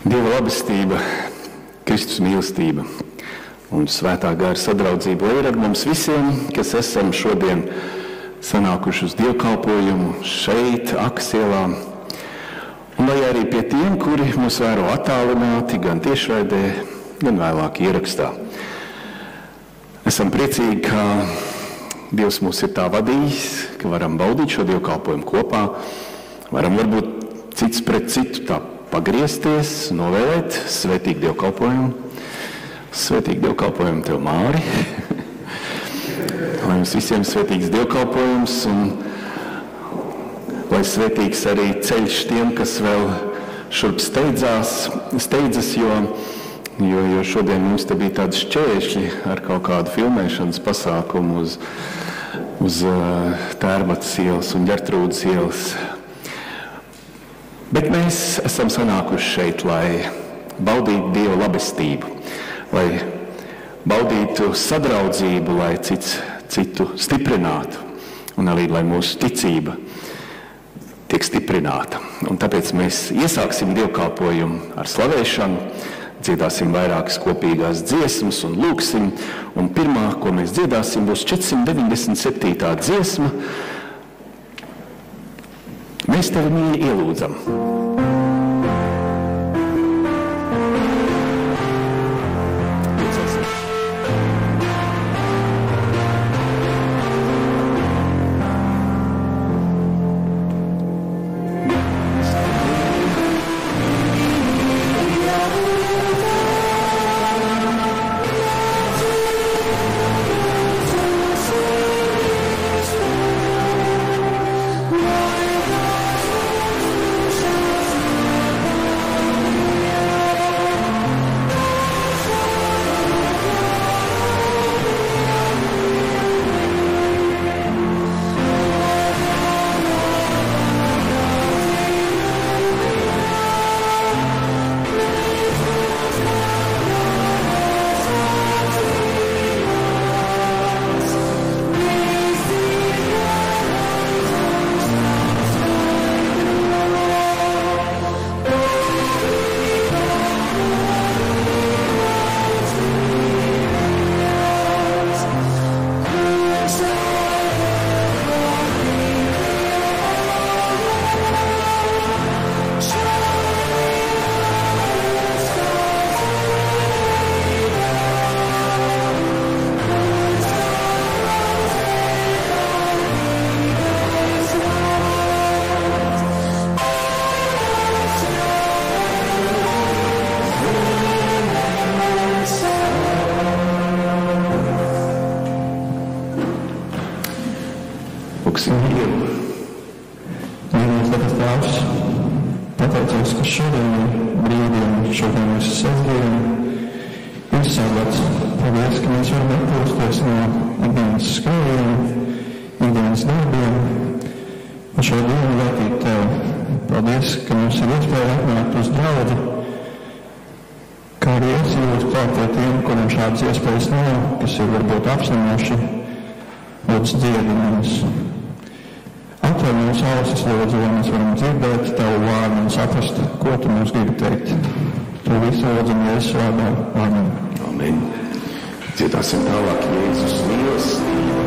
Dieva labestība, Kristus mīlestība un svētā gara sadraudzība lai ir ar mums visiem, kas esam šodien sanākuši uz dievkalpojumu šeit, Akas ielā. Un lai arī pie tiem, kuri mūs vēro attālināti, gan tiešraidē, gan vēlāk ierakstā. Esam priecīgi, ka Dievs mūs ir tā vadījis, ka varam baudīt šo dievkalpojumu kopā, varam varbūt cits pret citu tā pagriezties, novēlēt svētīgu dievkalpojumu. Svētīgu dievkalpojumu tev, Māri. Lai jums visiem svētīgs dievkalpojums un lai svētīgs arī ceļš tiem, kas vēl šurp steidzas, jo šodien mums te bija tādi šķēršļi ar kaut kādu filmēšanas pasākumu uz Tērmatas ielas un Ģertrūdas ielas. Bet mēs esam sanākuši šeit, lai baudītu Dieva labestību, lai baudītu sadraudzību, lai cits citu stiprinātu un arī, lai mūsu ticība tiek stiprināta. Un tāpēc mēs iesāksim dievkalpojumu ar slavēšanu, dziedāsim vairākas kopīgās dziesmas un lūksim. Un pirmā, ko mēs dziedāsim, būs 497. dziesma. Mēs tevi mīļi ielūdzam. Dziedāsim tālāk Jēzus mīlestība,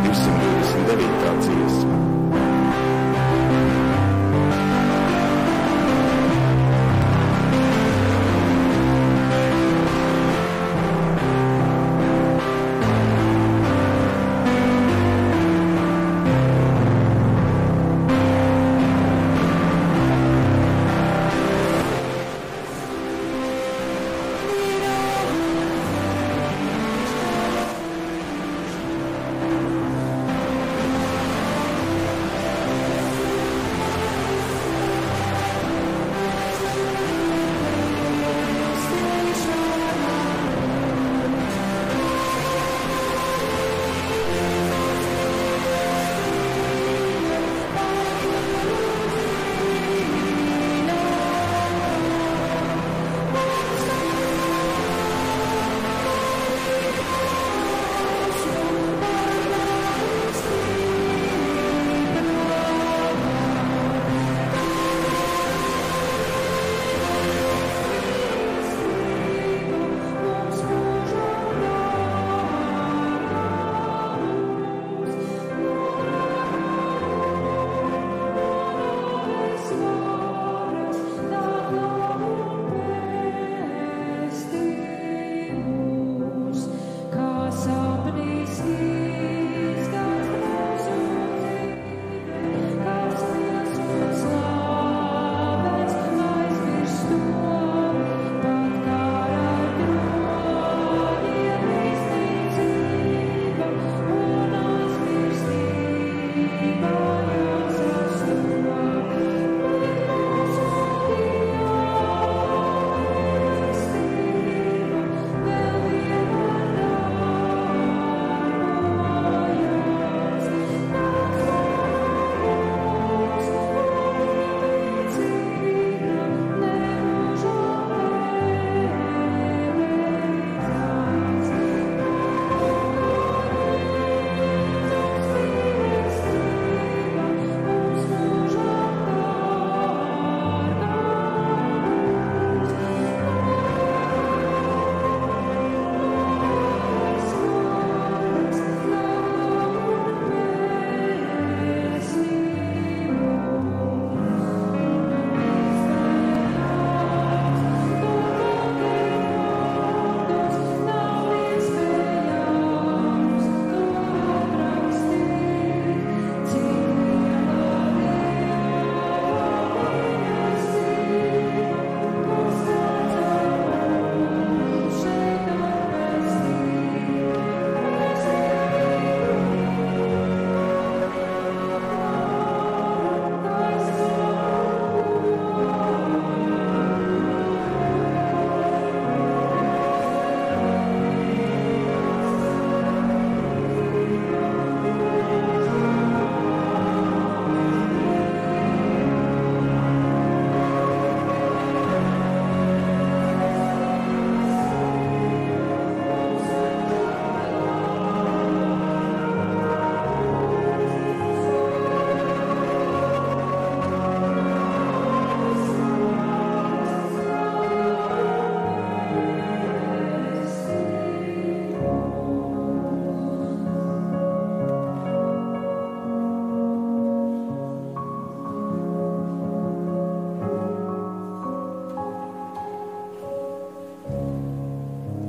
229. dziesma.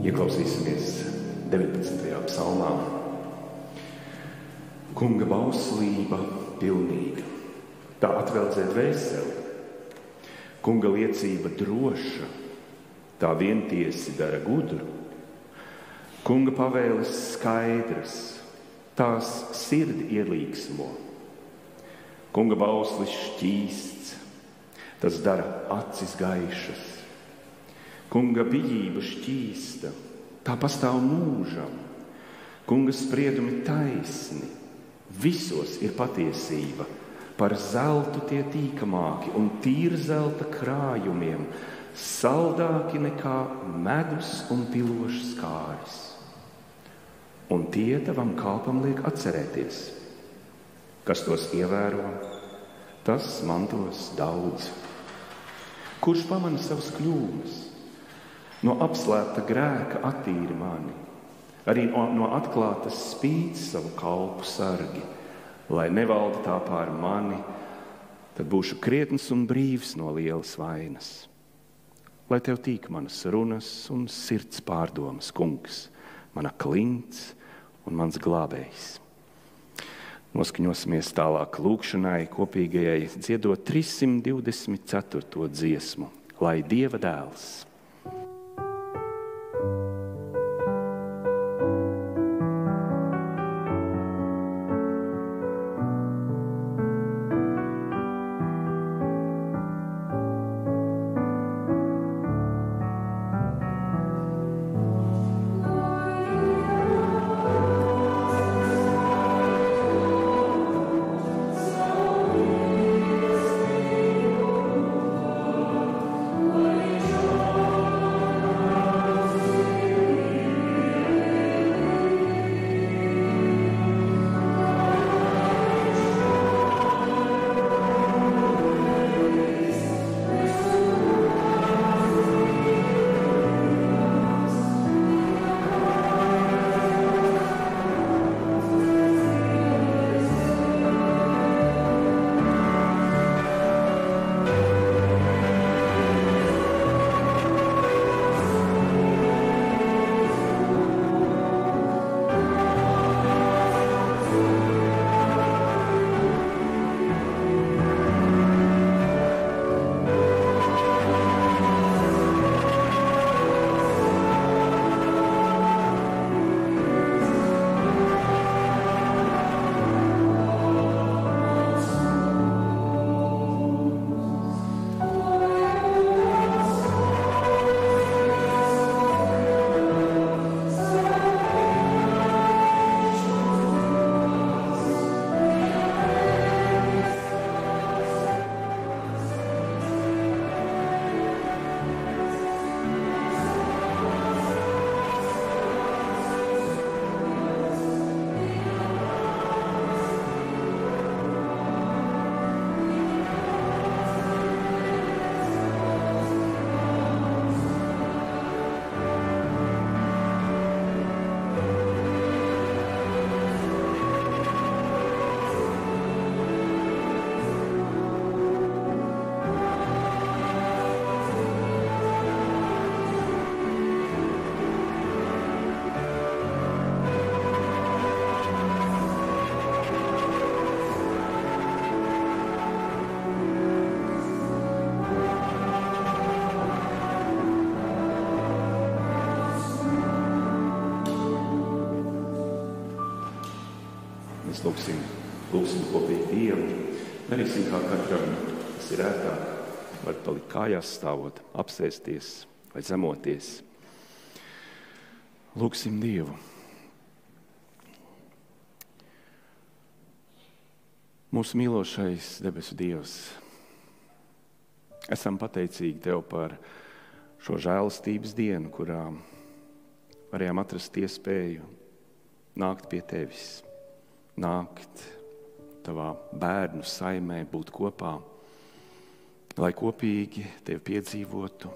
Ieklausīsimies 19. psalmā. Kunga bauslība pilnīga, tā atveldzē dvēseli. Kunga liecība droša, tā vientiesi dara gudru. Kunga pavēles skaidras, tās sirdi ielīgsmo. Kunga bauslis šķīsts, tas dara acis gaišas. Kunga bijība šķīsta, tā pastāv mūžam. Kunga spriedumi taisni, visos ir patiesība. Par zeltu tie tīkamāki un tīrzelta krājumiem, saldāki nekā medus un pilošs kāris. Un tie tavam kalpam liek atcerēties. Kas tos ievēro, tas mantos daudz. Kurš pamana savas kļūmes? No apslēpta grēka attīri mani, arī no atklātas spīd savu kalpu sargi, lai nevalda tā pār mani, tad būšu krietns un brīvs no lielas vainas. Lai tev tīk manas runas un sirds pārdomas, kungs, mana klints un mans glābējs. Noskaņosimies tālāk lūkšanai kopīgajai, dziedot 324. dziesmu, lai Dieva dēls. Lūksim kopīgi Dievu. Darīsim kā katram, kas ir ērtāk. Var palikt kājās stāvot, apsēsties vai zemoties. Lūksim Dievu. Mūsu mīlošais debesu Dievs, esam pateicīgi Tev par šo žēlastības dienu, kurā varējām atrast iespēju nākt pie Tevis, nākt Tavā bērnu saimē, būt kopā, lai kopīgi Tevi piedzīvotu,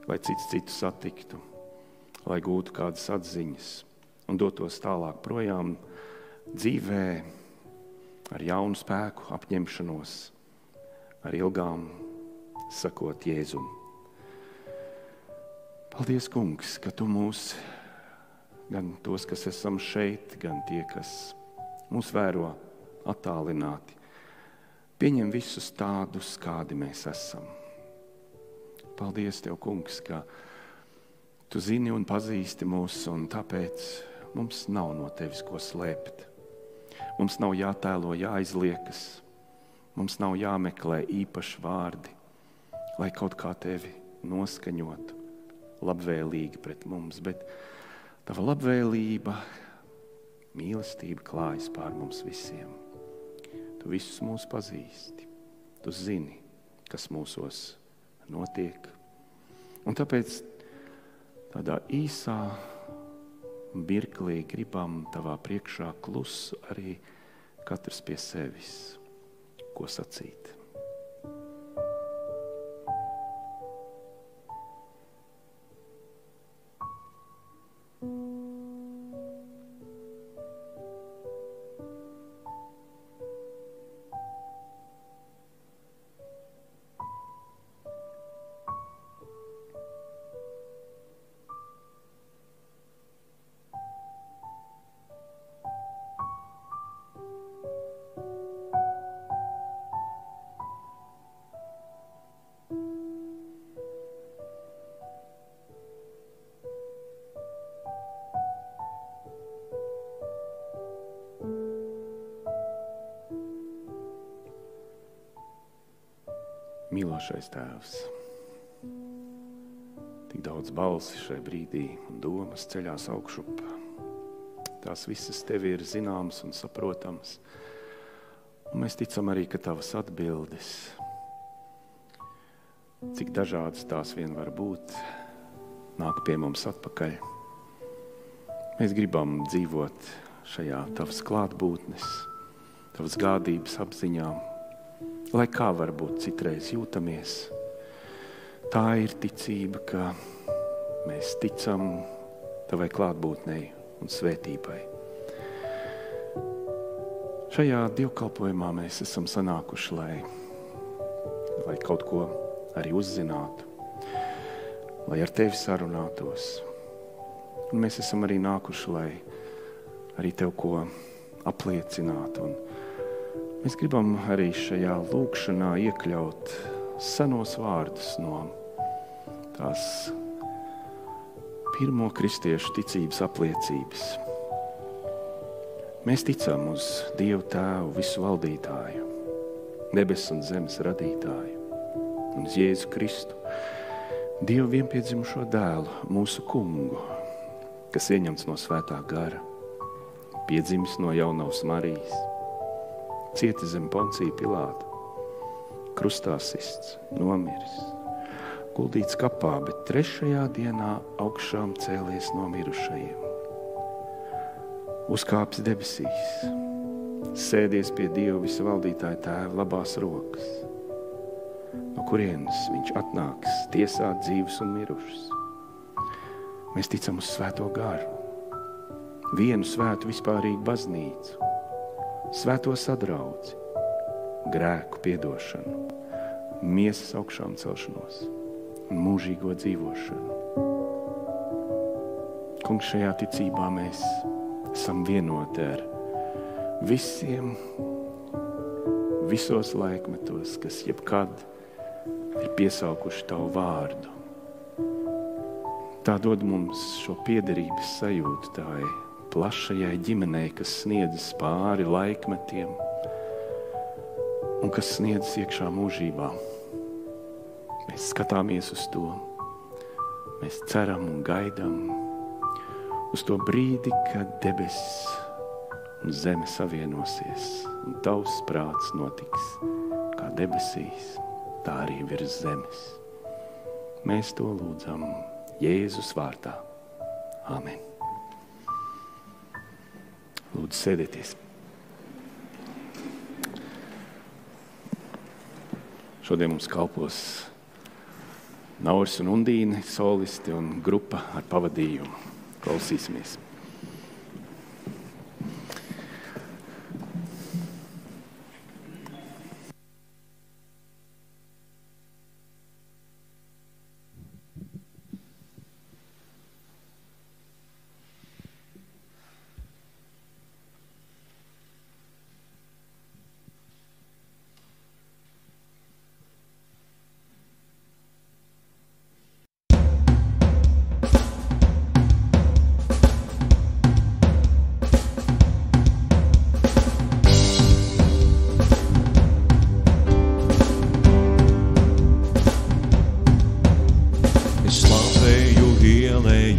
lai cits citu satiktu, lai gūtu kādas atziņas un dotos tālāk projām dzīvē ar jaunu spēku, apņemšanos, ar ilgām sakot Jēzum. Paldies, kungs, ka tu mūs, gan tos, kas esam šeit, gan tie, kas mūs vēro attālināti, pieņem visus tādus, kādi mēs esam. Paldies tev, kungs, ka tu zini un pazīsti mūs, un tāpēc mums nav no tevis ko slēpt. Mums nav jātēlo, jāizliekas. Mums nav jāmeklē īpaši vārdi, lai kaut kā tevi noskaņotu labvēlīgi pret mums, bet tava labvēlība, mīlestība klājas pār mums visiem. Tu visus mūs pazīsti. Tu zini, kas mūsos notiek. Un tāpēc tādā īsā mirklī gribam tavā priekšā klusu arī katrs pie sevis, ko sacīt. Mīlošais Tēvs, tik daudz balsi šai brīdī un domas ceļās augšup. Tās visas tevi ir zināmas un saprotams. Un mēs ticam arī, ka tavas atbildes, cik dažādas tās vien var būt, nāk pie mums atpakaļ. Mēs gribam dzīvot šajā tavas klātbūtnes, tavas gādības apziņām, lai kā varbūt citreiz jūtamies. Tā ir ticība, ka mēs ticam tavai klātbūtnei un svētībai. Šajā dievkalpojumā mēs esam sanākuši, lai kaut ko arī uzzinātu, lai ar tevi sarunātos. Un mēs esam arī nākuši, lai arī tev ko apliecinātu. Un mēs gribam arī šajā lūkšanā iekļaut senos vārdus no tās pirmo kristiešu ticības apliecības. Mēs ticam uz Dievu Tēvu, visu valdītāju, debesu un zemes radītāju, un uz Jēzu Kristu, Dievu vienpiedzimušo dēlu, mūsu kungu, kas ieņemts no svētā gara, piedzimis no jaunavas Marijas, cieti zem Poncija Pilāta, krustā sists, nomiris, guldīts kapā, bet 3. dienā augšām cēlies no mirušajiem. Uzkāpis debesīs, sēdies pie Dieva visa valdītāja Tēva labās rokas, no kurienes viņš atnāks tiesāt dzīvus un mirušus. Mēs ticam uz svēto garu, vienu svētu vispārīgu baznīcu, svēto sadraudzi, grēku piedošanu, miesas augšām celšanos un mūžīgo dzīvošanu. Kungs, šajā ticībā mēs esam vienoti ar visiem, visos laikmetos, kas jebkad ir piesaukuši tavu vārdu. Tā dod mums šo piederības sajūtu tai plašajai ģimenei, kas sniedzas pāri laikmetiem un kas sniedzas iekšā mūžībā. Mēs skatāmies uz to, mēs ceram un gaidām uz to brīdi, kad debesis un zeme savienosies un tavs prāts notiks kā debesīs, tā arī virs zemes. Mēs to lūdzam Jēzus vārdā. Āmen. Lūdzu, sēdieties. Šodien mums kalpos Nauris un Undīne, solisti un grupa ar pavadījumu. Klausīsimies.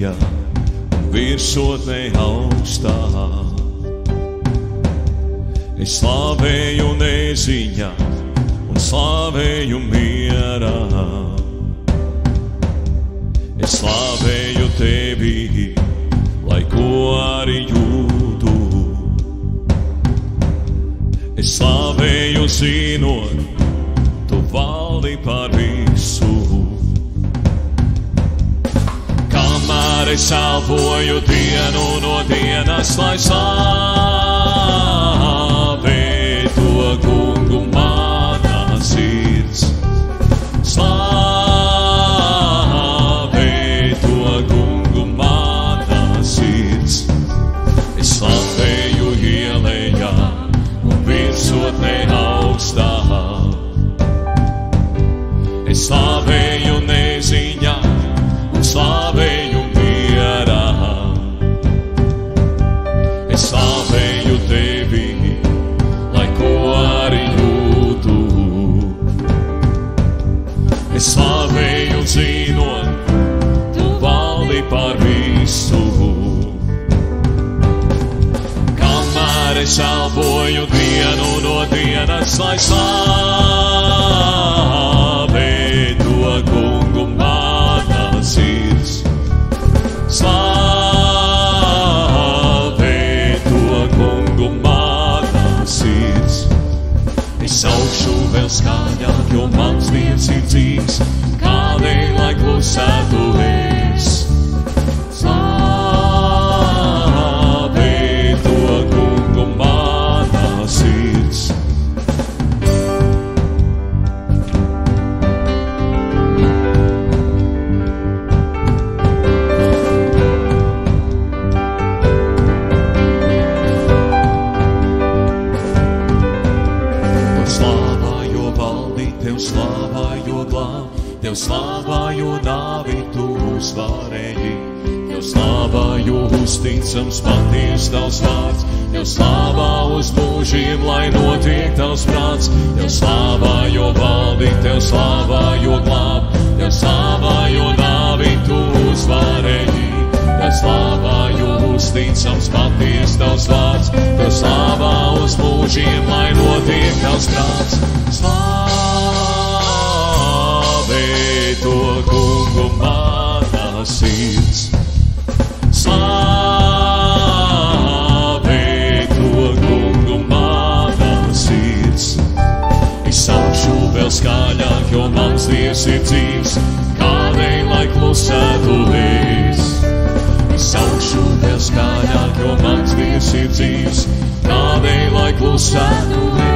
žēlstība virsotnē augstā. Es slavēju neziņā un slavēju mierā. Es slavēju tevi, lai ko arī jūtu. Es slavēju zinot, tu valdi par visu. Kamēr es elpoju dienu no dienas, lai slavē to kungu manā sirds. Slavē to kungu manā sirds. Es slavēju ielējā un virsotnē augstā. Es slavēju neziņā un slavēju mierā. Es slavēju tevi, lai ko arī jūtu. Es slavēju zinot, tu valdi par visu. Kamēr es elpoju dienu no dienas, lai slavē to kungu manā sirds. Slavē to kungu manā sirds. Es augšu vēl skaļāk, jo mans Dievs ir dzīvs, kādēļ lai klusētu es. Slavē to kungu manā sirds. Tev slāvā, jo nāvi tu uzvarēji. Tev slāvā, jo uzticams paties tavs vārds. Tev slāvā uz mūžiem, lai notiek tavs prāts. Tev slāvā, jo valdi, tev slāvā, jo glāb. Tev slāvā, jo nāvi tu uzvarēji. Tev slāvā, jo uzticams paties tavs vārds. Tev slāvā uz mūžiem, lai notiek tavs prāts. Slavē to kungu manā sirds. Slavē to kungu manā sirds. Es augšu vēl skaļāk, jo mans Dievs ir dzīvs, kādēļ lai klusētu es. Es augšu vēl skaļāk, jo mans Dievs ir dzīvs, kādēļ lai klusētu es.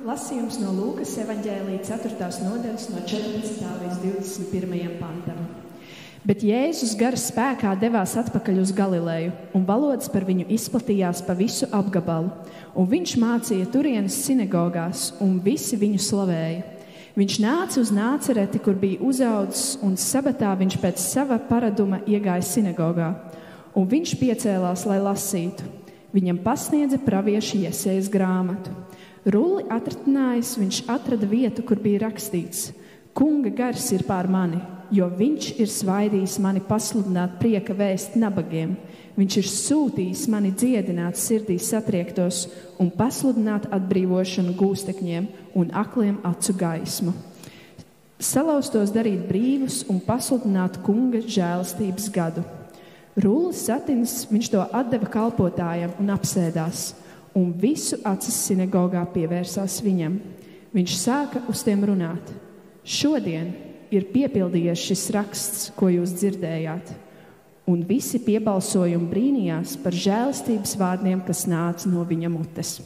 Lasījums no Lūkas evaņģēlija 4. nodaļas no 14. līdz 21. pantam. Bet Jēzus gara spēkā devās atpakaļ uz Galileju, un valodas par viņu izplatījās pa visu apgabalu, un viņš mācīja turienes sinagogās, un visi viņu slavēja. Viņš nāca uz Nācereti, kur bija uzaudzis, un sabatā viņš pēc sava paraduma iegāja sinagogā, un viņš piecēlās, lai lasītu. Viņam pasniedza pravieša Jesejas grāmatu. Rulli atratinājis, viņš atrada vietu, kur bija rakstīts: Kunga gars ir pār mani, jo viņš ir svaidījis mani pasludināt prieka vēsti nabagiem. Viņš ir sūtījis mani dziedināt sirdī satriektos un pasludināt atbrīvošanu gūstekņiem un akliem acu gaismu. Salauztos darīt brīvus un pasludināt kunga žēlastības gadu. Rulli satinis, viņš to atdeva kalpotājam un apsēdās. Un visu acis sinagogā pievērsās viņam. Viņš sāka uz tiem runāt. Šodien ir piepildījies šis raksts, ko jūs dzirdējāt. Un visi piebalsoja un brīnījās par žēlastības vārdiem, kas nāca no viņa mutes.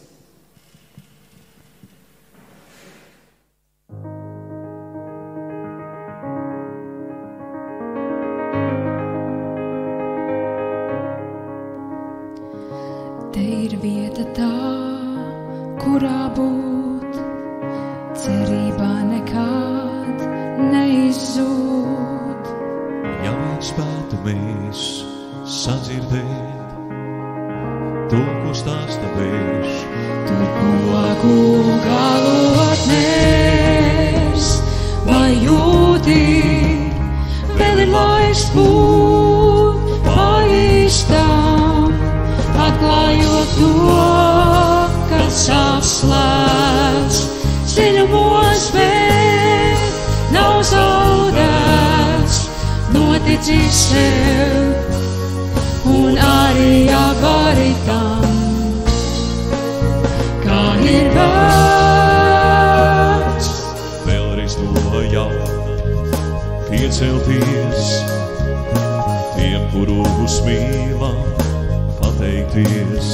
vēlamies sadzirdēt to, ko stāsta vējš. Tur koku galotnēs, vai jūti, vēl ir laiks būt paīstām, atklājot to, kas apslēdz dziļumos, bet nav zaudēts, noticis sev un arī jāvari tam, kā ir vērts. Vēlreiz to jauna piecelties, tiem, kurus mīlam, pateikties.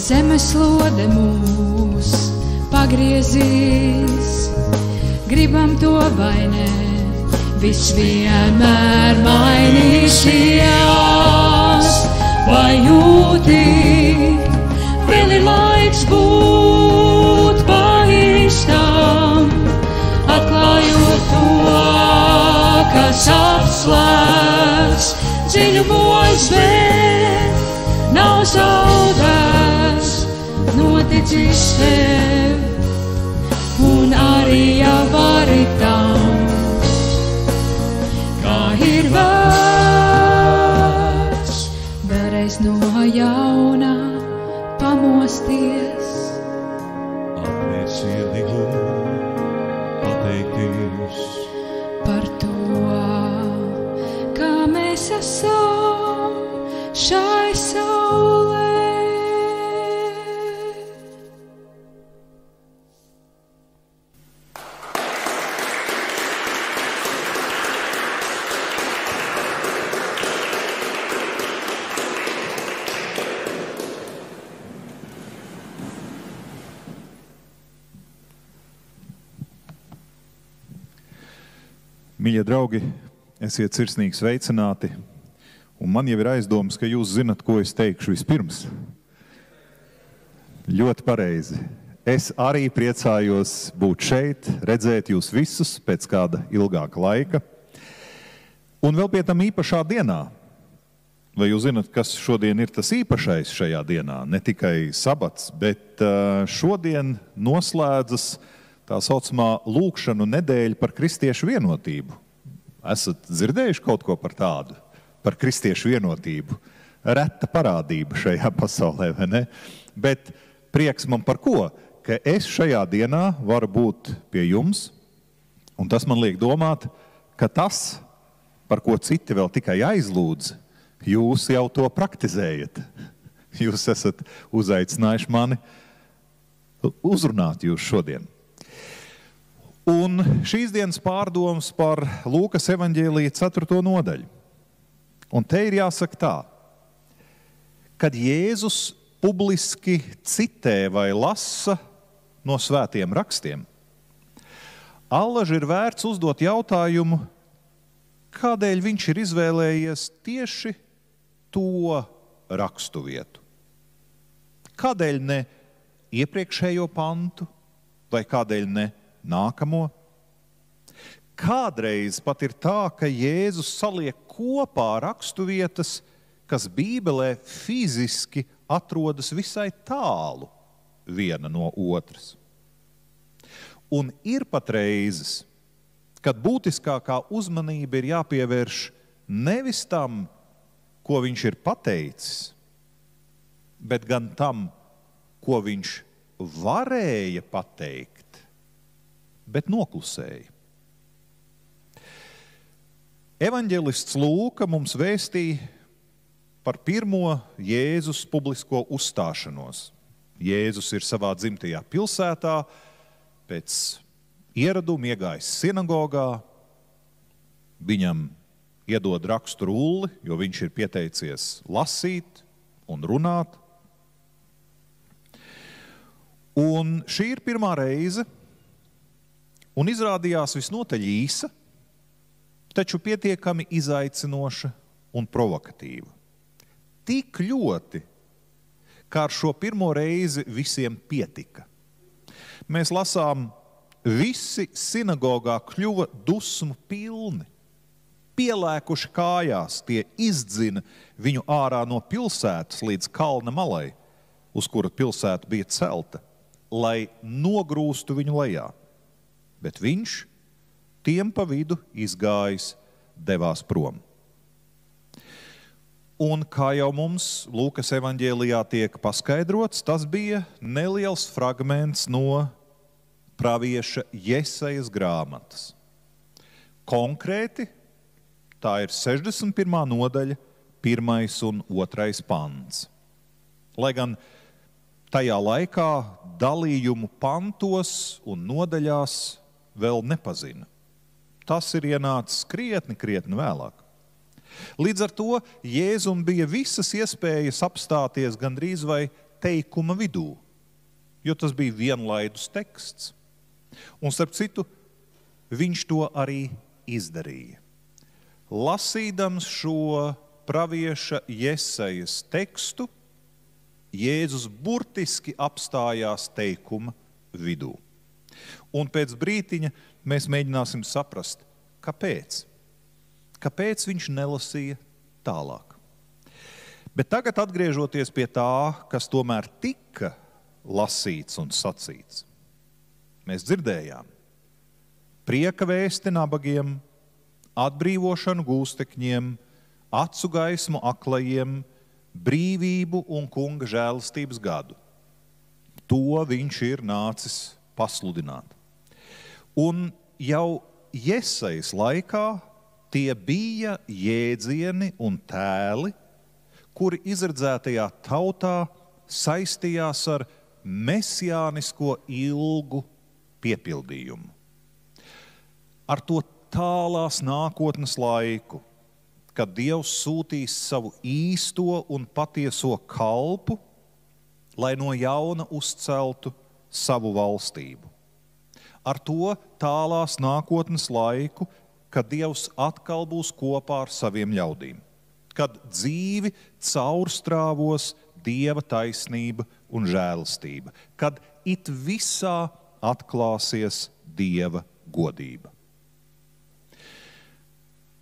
Zemeslode mūs pagriezīs, gribam to vai ne, viss vienmēr mainīsies. Vai jūti, vēl ir laiks būt paīstām, atklājot to, kas apslēdz dziļumos, bet nav zaudēts, noticis tev un arī jāvari tam, kā ir vērts vēlreiz no jauna pamosties. Atvērt sirdi un pateikties Par to, kā mēs esam šai saulē. Mīļie draugi, esiet sirsnīgi sveicināti, un man jau ir aizdomas, ka jūs zinat, ko es teikšu vispirms. Ļoti pareizi. Es arī priecājos būt šeit, redzēt jūs visus pēc kāda ilgāka laika. Un vēl pie tam īpašā dienā. Vai jūs zinat, kas šodien ir tas īpašais šajā dienā? Ne tikai sabats, bet šodien noslēdzas tā saucamā lūkšanu nedēļa par kristiešu vienotību. Esat dzirdējuši kaut ko par tādu? Par kristiešu vienotību. Reta parādība šajā pasaulē, vai ne? Bet prieks man par ko? Ka es šajā dienā varu būt pie jums, un tas man liek domāt, ka tas, par ko citi vēl tikai aizlūdz, jūs jau to praktizējat. Jūs esat uzaicinājuši mani uzrunāt jūs šodien. Un šīs dienas pārdomas par Lūkas evaņģēlija 4. nodaļu. Un te ir jāsaka tā, kad Jēzus publiski citē vai lasa no svētiem rakstiem, allaž ir vērts uzdot jautājumu, kādēļ viņš ir izvēlējies tieši to rakstu vietu. Kādēļ ne iepriekšējo pantu vai kādēļ ne nākamo? Kādreiz pat ir tā, ka Jēzus saliek kopā raksturvietas, kas Bībelē fiziski atrodas visai tālu viena no otras. Un ir pat reizes, kad būtiskākā uzmanība ir jāpievērš nevis tam, ko viņš ir pateicis, bet gan tam, ko viņš varēja pateikt, bet noklusēja. Evaņģelists Lūka mums vēstīja par pirmo Jēzus publisko uzstāšanos. Jēzus ir savā dzimtajā pilsētā, pēc ieraduma iegājis sinagogā, viņam iedod rakstu rulli, jo viņš ir pieteicies lasīt un runāt. Un šī ir pirmā reize, un izrādījās visnotaļ īsa, taču pietiekami izaicinoša un provokatīva. Tik ļoti, kā ar šo pirmo reizi visiem pietika. Mēs lasām, visi sinagogā kļuva dusmu pilni. pielēkuši kājās, tie izdzina viņu ārā no pilsētas līdz kalna malai, uz kura pilsēta bija celta, lai nogrūstu viņu lejā. Bet viņš, tiem pa vidu izgājis, devās prom. Un kā jau mums Lūkas evaņģēlijā tiek paskaidrots, tas bija neliels fragments no pravieša Jesajas grāmatas. Konkrēti, tā ir 61. nodaļa, 1. un 2. pants. Lai gan tajā laikā dalījumu pantos un nodaļās vēl nepazina. Tas ir ienācis krietni vēlāk. Līdz ar to Jēzum bija visas iespējas apstāties gandrīz vai teikuma vidū, jo tas bija vienlaidus teksts. Un starp citu, viņš to arī izdarīja. Lasīdams šo pravieša Jesajas tekstu, Jēzus burtiski apstājās teikuma vidū. Un pēc brītiņa mēs mēģināsim saprast, kāpēc. Kāpēc viņš nelasīja tālāk. Bet tagad atgriežoties pie tā, kas tomēr tika lasīts un sacīts. Mēs dzirdējām prieka vēsti nabagiem, atbrīvošanu gūstekņiem, acu gaismu aklajiem, brīvību un kunga žēlastības gadu. To viņš ir nācis pasludināt. Un jau Jesajas laikā tie bija jēdzieni un tēli, kuri izredzētajā tautā saistījās ar mesijānisko ilgu piepildījumu. Ar to tālās nākotnes laiku, kad Dievs sūtīs savu īsto un patieso kalpu, lai no jauna uzceltu savu valstību. Ar to tālās nākotnes laiku, kad Dievs atkal būs kopā ar saviem ļaudīm, kad dzīvi caurstrāvos Dieva taisnība un žēlastība, kad it visā atklāsies Dieva godība.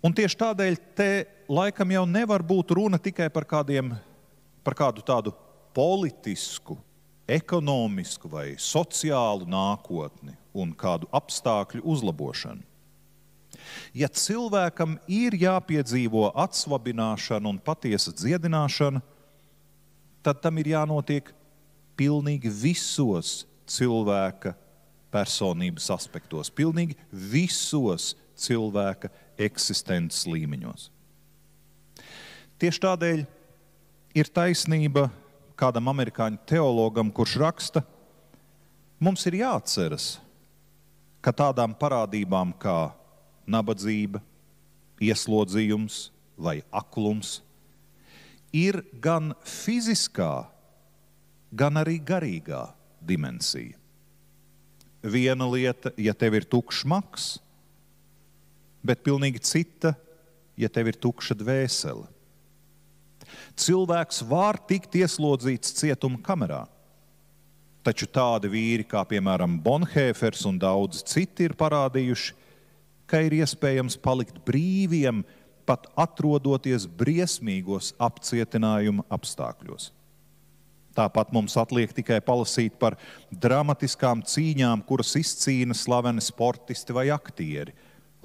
Un tieši tādēļ te laikam jau nevar būt runa tikai par kādu tādu politisku, ekonomisku vai sociālu nākotni un kādu apstākļu uzlabošanu. Ja cilvēkam ir jāpiedzīvo atsvabināšana un patiesa dziedināšana, tad tam ir jānotiek pilnīgi visos cilvēka personības aspektos, pilnīgi visos cilvēka eksistences līmeņos. Tieši tādēļ ir taisnība kādam amerikāņu teologam, kurš raksta, mums ir jāatceras, ka tādām parādībām kā nabadzība, ieslodzījums vai aklums ir gan fiziskā, gan arī garīgā dimensija. Viena lieta, ja tev ir tukšs maks, bet pilnīgi cita, ja tev ir tukša dvēsele. Cilvēks var tikt ieslodzīts cietuma kamerā, taču tādi vīri, kā piemēram Bonhēfers un daudzi citi ir parādījuši, ka ir iespējams palikt brīviem, pat atrodoties briesmīgos apcietinājuma apstākļos. Tāpat mums atliek tikai palasīt par dramatiskām cīņām, kuras izcīna slaveni sportisti vai aktieri,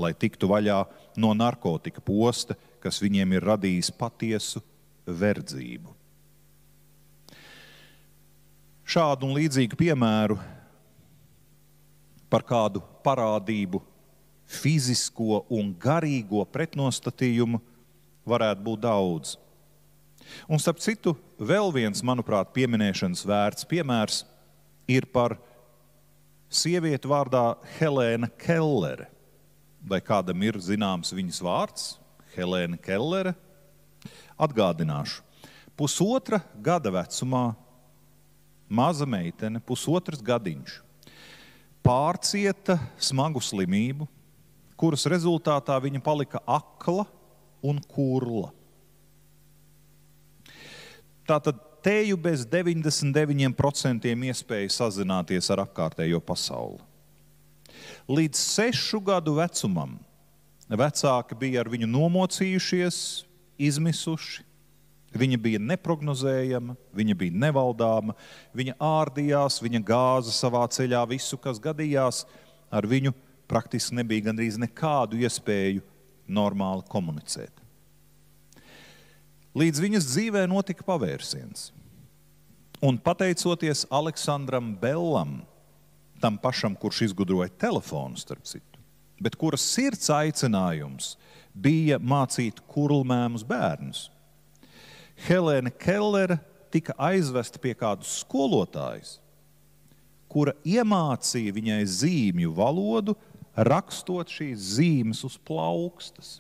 lai tiktu vaļā no narkotika posta, kas viņiem ir radījis patiesu verdzību. Šādu un līdzīgu piemēru par kādu parādību fizisko un garīgo pretnostatījumu varētu būt daudz. Un starp citu, vēl viens, manuprāt, pieminēšanas vērts piemērs ir par sievieti vārdā Helēna Kellere. Vai kādam ir zināms viņas vārds? Helēna Kellere. Atgādināšu. 1,5 gada vecumā maza meitene, 1,5 gadiņš, pārcieta smagu slimību, kuras rezultātā viņa palika akla un kurla. Tātad teju bez 99% iespēja sazināties ar apkārtējo pasauli. Līdz 6 gadu vecumam Vecāki bija ar viņu nomocījušies, izmisuši. Viņa bija neprognozējama, viņa bija nevaldāma, viņa ārdījās, viņa gāza savā ceļā visu, kas gadījās. Ar viņu praktiski nebija gandrīz nekādu iespēju normāli komunicēt. Līdz viņas dzīvē notika pavērsiens. Un pateicoties Aleksandram Bellam, tam pašam, kurš izgudroja telefonu, starp citu, bet kura sirds aicinājums bija mācīt kurlmēmus bērnus, Helēna Kellere tika aizvesta pie kādas skolotājas, kura iemācīja viņai zīmju valodu, rakstot šīs zīmes uz plaukstas.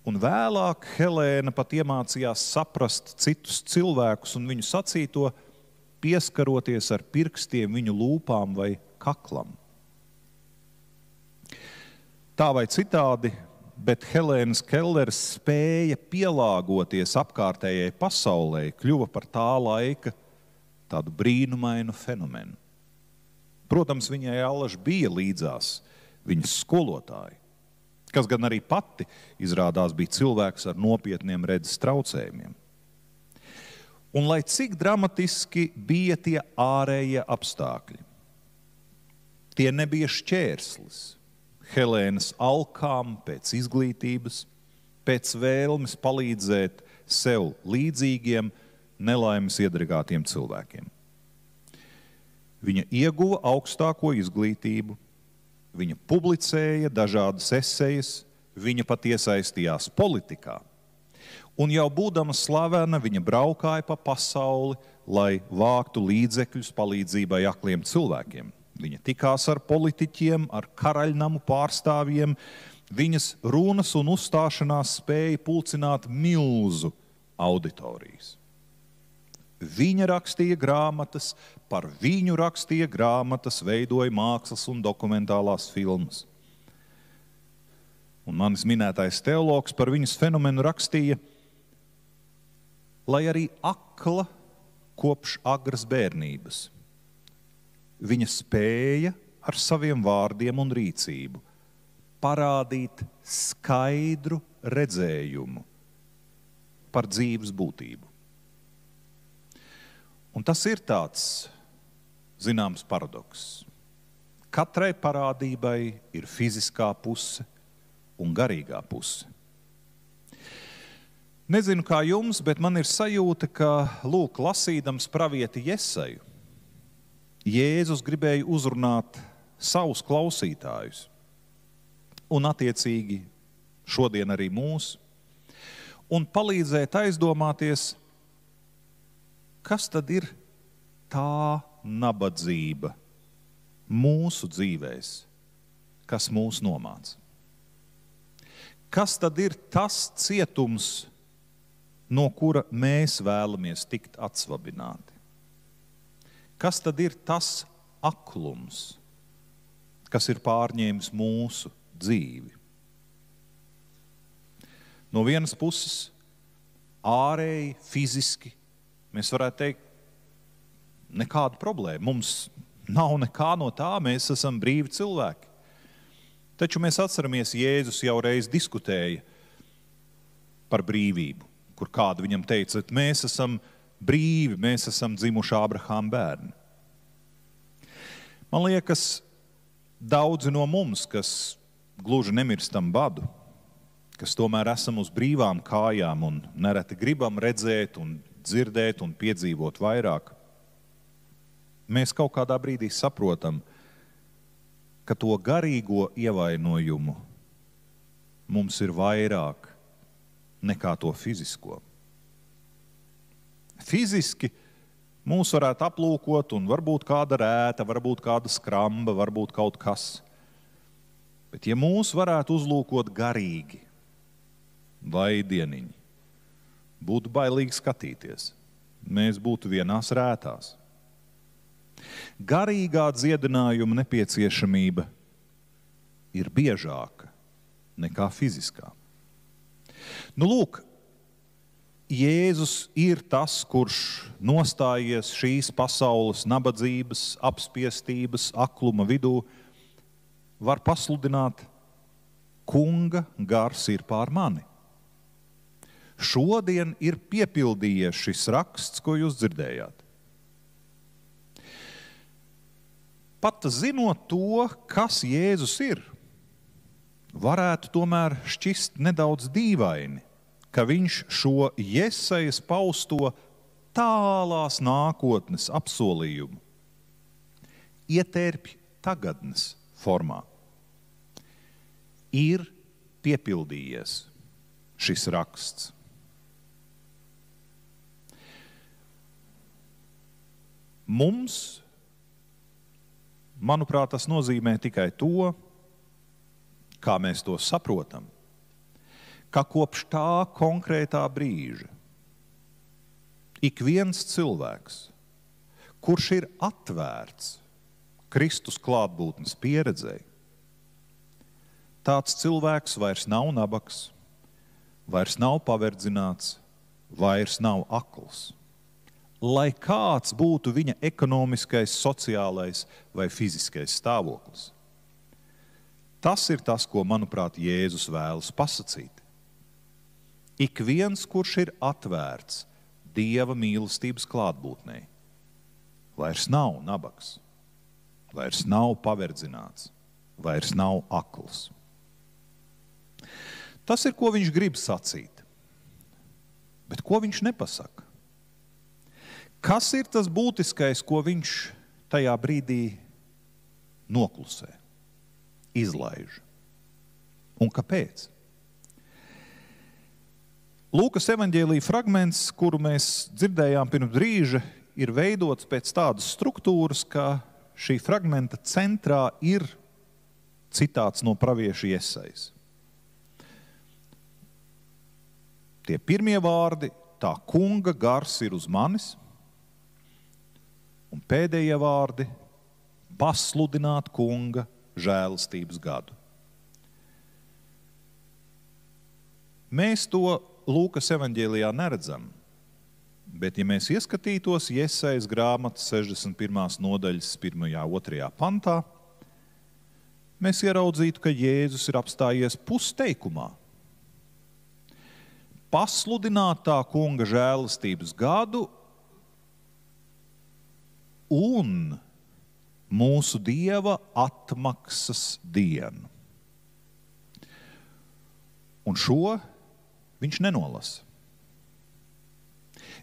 Un vēlāk Helēna pat iemācījās saprast citus cilvēkus un viņu sacīto, pieskaroties ar pirkstiem viņu lūpām vai kaklam. Tā vai citādi, bet Helēnas Kelleres spēja pielāgoties apkārtējai pasaulē kļuva par tā laika tādu brīnumainu fenomenu. Protams, viņai allaž bija līdzās viņas skolotāji, kas gan arī pati izrādās bija cilvēks ar nopietniem redzes traucējumiem. Un lai cik dramatiski bija tie ārējie apstākļi, tie nebija šķērslis Helēnas alkām pēc izglītības, pēc vēlmes palīdzēt sev līdzīgiem nelaimes iedragātiem cilvēkiem. Viņa ieguva augstāko izglītību, viņa publicēja dažādas esejas, viņa pat iesaistījās politikā. Un jau būdama slavena, viņa braukāja pa pasauli, lai vāktu līdzekļus palīdzībai akliem cilvēkiem. Viņa tikās ar politiķiem, ar karaļnamu pārstāvjiem. Viņas runas un uzstāšanās spēja pulcināt milzu auditorijas. Viņa rakstīja grāmatas, par viņu rakstīja grāmatas, veidoja mākslas un dokumentālās filmas. Un manis minētais teologs par viņas fenomenu rakstīja, lai arī akla kopš agras bērnības. Viņa spēja ar saviem vārdiem un rīcību parādīt skaidru redzējumu par dzīves būtību. Un tas ir tāds, zināms, paradoks. Katrai parādībai ir fiziskā puse un garīgā puse. Nezinu, kā jums, bet man ir sajūta, ka, lūk, lasīdams pravieti Jesaju, Jēzus gribēja uzrunāt savus klausītājus un attiecīgi šodien arī mūs un palīdzēt aizdomāties, kas tad ir tā nabadzība mūsu dzīvēs, kas mūs nomāca. Kas tad ir tas cietums, no kura mēs vēlamies tikt atsvabināti? Kas tad ir tas aklums, kas ir pārņēmis mūsu dzīvi? No vienas puses, ārēji, fiziski, mēs varētu teikt, nekāda problēma. Mums nav nekā no tā, mēs esam brīvi cilvēki. Taču mēs atceramies, Jēzus jau reiz diskutēja par brīvību, kur kādu viņam teica, mēs esam brīvi, mēs esam dzimuši Ābrahāma bērni. Man liekas, daudzi no mums, kas gluži nemirstam badu, kas tomēr esam uz brīvām kājām un nereti gribam redzēt un dzirdēt un piedzīvot vairāk, mēs kaut kādā brīdī saprotam, ka to garīgo ievainojumu mums ir vairāk nekā to fizisko. Fiziski mūs varētu aplūkot un varbūt kāda rēta, varbūt kāda skramba, varbūt kaut kas. Bet ja mūs varētu uzlūkot garīgi, vai dieniņi, būtu bailīgi skatīties. Mēs būtu vienās rētās. Garīgā dziedinājuma nepieciešamība ir biežāka nekā fiziskā. Nu, lūk, Jēzus ir tas, kurš nostājies šīs pasaules nabadzības, apspiestības, akluma vidū, var pasludināt Kunga gars ir pār mani. Šodien ir piepildījies šis raksts, ko jūs dzirdējāt. Pat zinot to, kas Jēzus ir, varētu tomēr šķist nedaudz dīvaini, ka viņš šo Jesajas pausto tālās nākotnes apsolījumu ietērpj tagadnes formā. Ir piepildījies šis raksts. Mums, manuprāt, tas nozīmē tikai to, kā mēs to saprotam, ka kopš tā konkrētā brīža ik viens cilvēks, kurš ir atvērts Kristus klātbūtnes pieredzei, tāds cilvēks vairs nav nabaks, vairs nav paverdzināts, vairs nav akls. Lai kāds būtu viņa ekonomiskais, sociālais vai fiziskais stāvoklis. Tas ir tas, ko, manuprāt, Jēzus vēlas pasakīt. Ik viens, kurš ir atvērts Dieva mīlestības klātbūtnei, vairs nav nabaks, vairs nav paverdzināts, vairs nav akls. Tas ir, ko viņš grib sacīt. Bet ko viņš nepasaka? Kas ir tas būtiskais, ko viņš tajā brīdī noklusē, izlaiž? Un kāpēc? Lūkas evaņģēlija fragments, kuru mēs dzirdējām pirms brīža, ir veidots pēc tādas struktūras, ka šī fragmenta centrā ir citāts no pravieša Jesajas. Tie pirmie vārdi, tā kunga gars ir uz manis, un pēdējie vārdi, pasludināt kunga žēlastības gadu. Mēs to Lūkas evaņģēlijā neredzam, bet ja mēs ieskatītos Jesajas grāmatas 61. nodaļas 1.2. pantā, mēs ieraudzītu, ka Jēzus ir apstājies pusteikumā. Pasludināt tā kunga žēlastības gadu un mūsu Dieva atmaksas dienu. Un šo viņš nenolasa.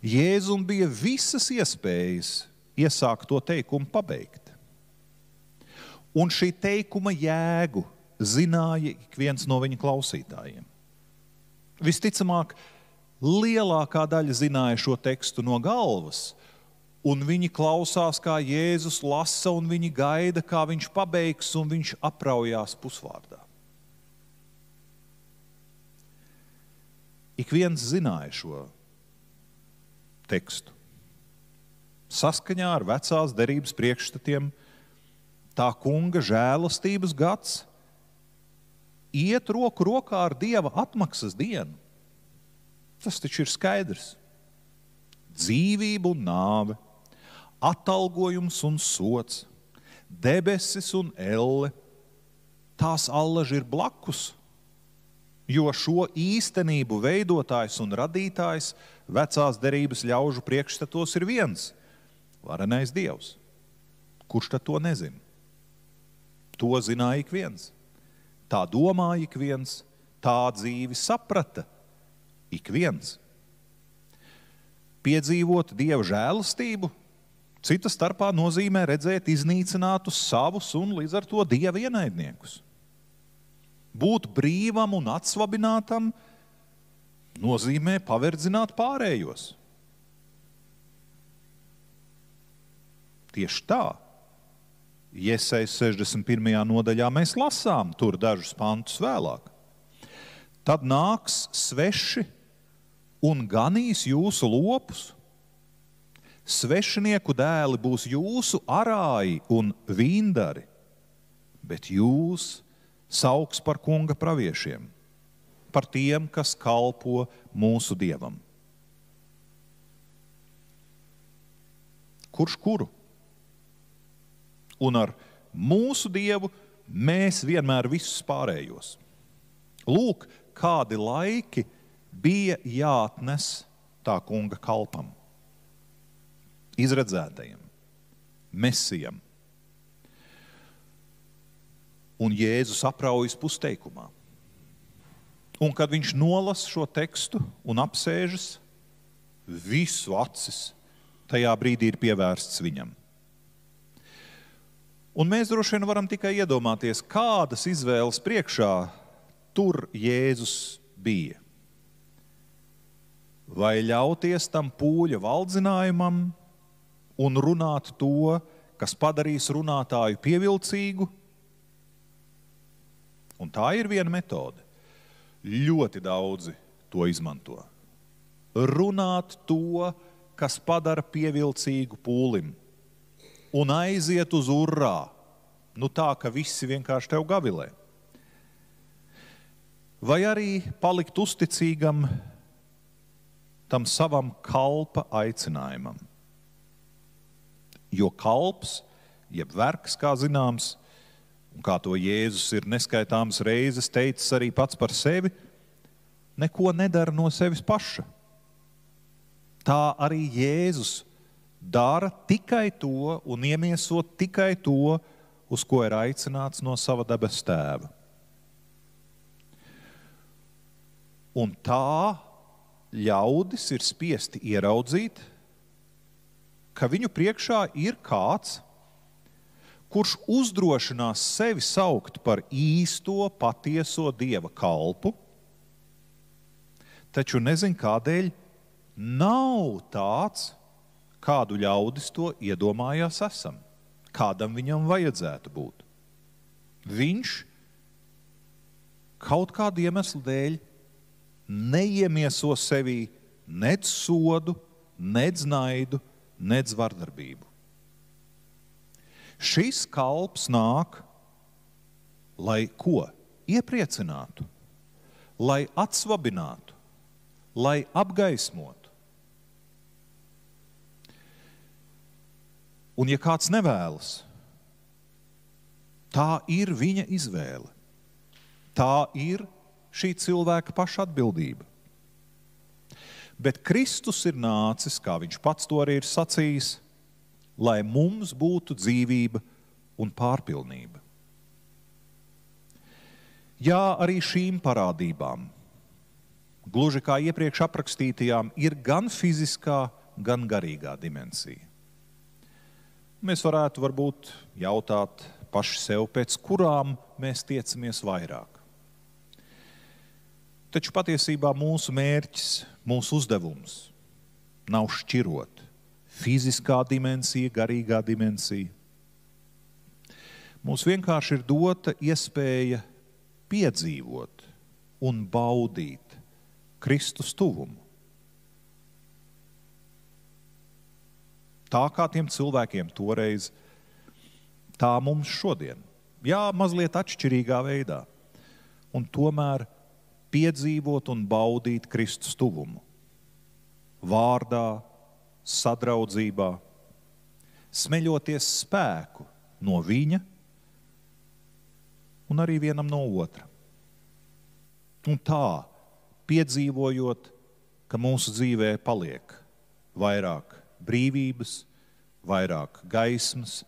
Jēzum bija visas iespējas iesākt to teikumu pabeigt. Un šī teikuma jēgu zināja ik viens no viņa klausītājiem. Visticamāk, lielākā daļa zināja šo tekstu no galvas, un viņi klausās, kā Jēzus lasa, un viņi gaida, kā viņš pabeigs, un viņš apraujās pusvārdā. Ik viens zināja šo tekstu. Saskaņā ar vecās derības priekšstatiem tā kunga žēlastības gads iet roku rokā ar Dieva atmaksas dienu. Tas taču ir skaidrs. Dzīvība un nāve, atalgojums un sots, debesis un elle, tās allaži ir blakus, jo šo īstenību veidotājs un radītājs vecās derības ļaužu priekšstatos ir viens – varenais Dievs. Kurš tad to nezina? To zināja ik viens. Tā domāja ik viens, tā dzīvi saprata ik viens. Piedzīvot Dieva žēlastību cita starpā nozīmē redzēt iznīcinātus savus un līdz ar to Dieva ienaidniekus. Būt brīvam un atsvabinātam nozīmē paverdzināt pārējos. Tieši tā. Jesajas 61. nodaļā mēs lasām tur dažus pantus vēlāk. Tad nāks sveši un ganīs jūsu lopus. Svešinieku dēli būs jūsu arāji un vīndari, bet jūs sauks par kunga praviešiem, par tiem, kas kalpo mūsu Dievam. Kurš kuru? Un ar mūsu Dievu mēs vienmēr visus pārējos. Lūk, kādi laiki bija jāatnes tā kunga kalpam, izredzētajam, mesijam. Un Jēzus apraujas pusteikumā. Un kad viņš nolasa šo tekstu un apsēžas, visu acis tajā brīdī ir pievērsts viņam. Un mēs droši vien varam tikai iedomāties, kādas izvēles priekšā tur Jēzus bija. Vai ļauties tam pūļa valdzinājumam un runāt to, kas padarīs runātāju pievilcīgu? Un tā ir viena metode. Ļoti daudzi to izmanto. Runāt to, kas padara pievilcīgu pūlim, un aiziet uz urrā, nu tā, ka visi vienkārši tev gavilē. Vai arī palikt uzticīgam tam savam kalpa aicinājumam. Jo kalps, jeb vergs, kā zināms, un kā to Jēzus ir neskaitāmas reizes teicis arī pats par sevi, neko nedara no sevis paša. Tā arī Jēzus dara tikai to un iemieso tikai to, uz ko ir aicināts no sava debes tēva. Un tā ļaudis ir spiesti ieraudzīt, ka viņu priekšā ir kāds, kurš uzdrošinās sevi saukt par īsto, patieso Dieva kalpu, taču nezin kādēļ nav tāds, kādu ļaudis to iedomājās esam, kādam viņam vajadzētu būt. Viņš kaut kādu iemeslu dēļ neiemieso sevī nec sodu, nec naidu, nec vardarbību. Šis kalps nāk, lai ko? Iepriecinātu, lai atsvabinātu, lai apgaismotu. Un ja kāds nevēlas, tā ir viņa izvēle. Tā ir šī cilvēka paša atbildība. Bet Kristus ir nācis, kā viņš pats to arī ir sacījis, lai mums būtu dzīvība un pārpilnība. Jā, arī šīm parādībām, gluži kā iepriekš aprakstītajām, ir gan fiziskā, gan garīgā dimensija. Mēs varētu varbūt jautāt paši sev, pēc kurām mēs tiecamies vairāk. Taču patiesībā mūsu mērķis, mūsu uzdevums nav šķirot fiziskā dimensija, garīgā dimensija. Mums vienkārši ir dota iespēja piedzīvot un baudīt Kristus tuvumu. Tā kā tiem cilvēkiem toreiz, tā mums šodien. Jā, mazliet atšķirīgā veidā. Un tomēr piedzīvot un baudīt Kristus tuvumu. Vārdā, sadraudzībā, smeļoties spēku no viņa un arī vienam no otra. Un tā, piedzīvojot, ka mūsu dzīvē paliek vairāk brīvības, vairāk gaismas,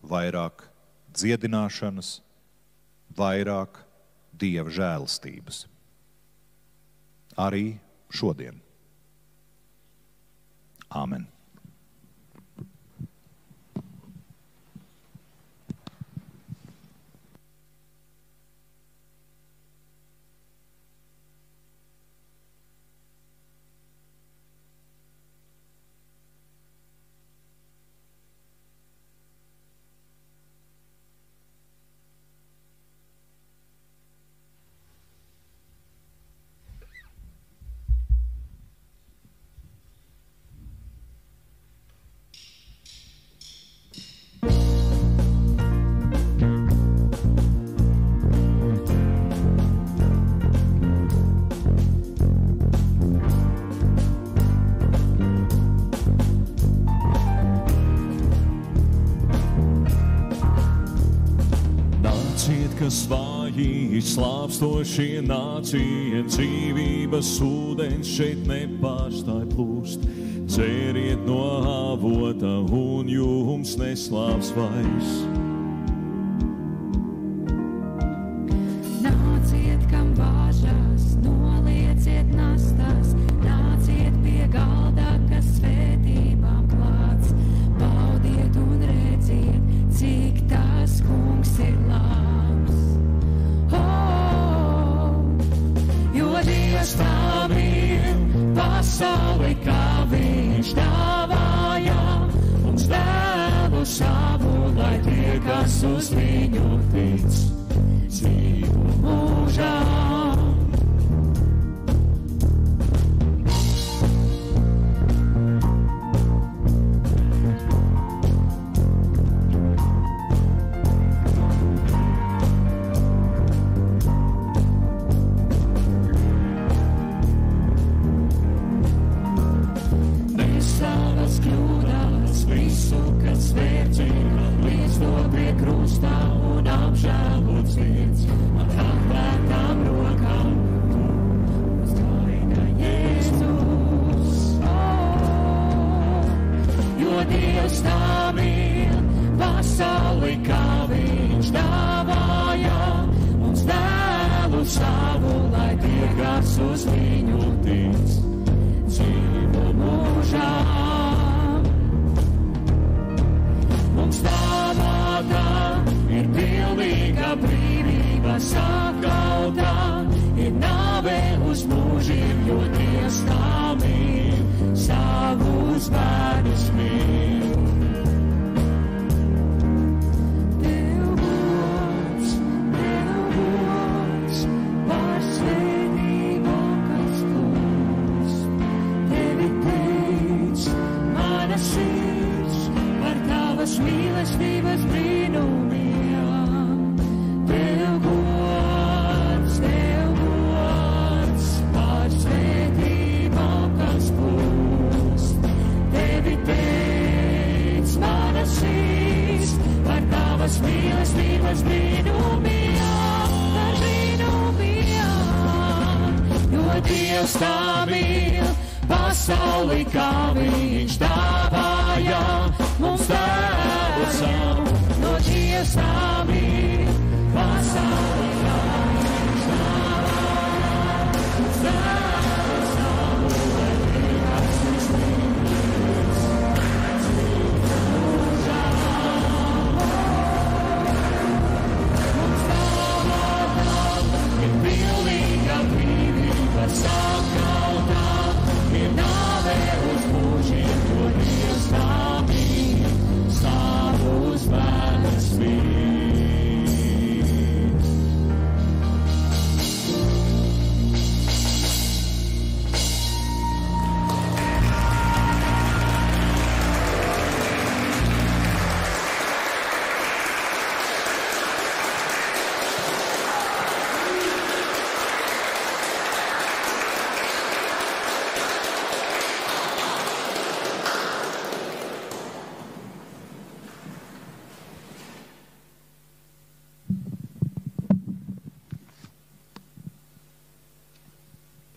vairāk dziedināšanas, vairāk Dieva žēlastības. Arī šodien. Āmen. Nāciet, kas vāji, slāpstošie nāciet, dzīvības ūdens šeit nepārstāj plūst. Dzēriet no avota un jums neslāps vairs. Nāciet, kam bāžas, nolieciet nastas, nāciet pie galda, kas svētībām klāts. Baudiet un redziet, cik tas kungs ir labs. Jo Dievs tā mīl pasauli, kā viņš dāvāja mums dēlu savu, lai tie, kas uz viņu tic, dzīvo mūžām.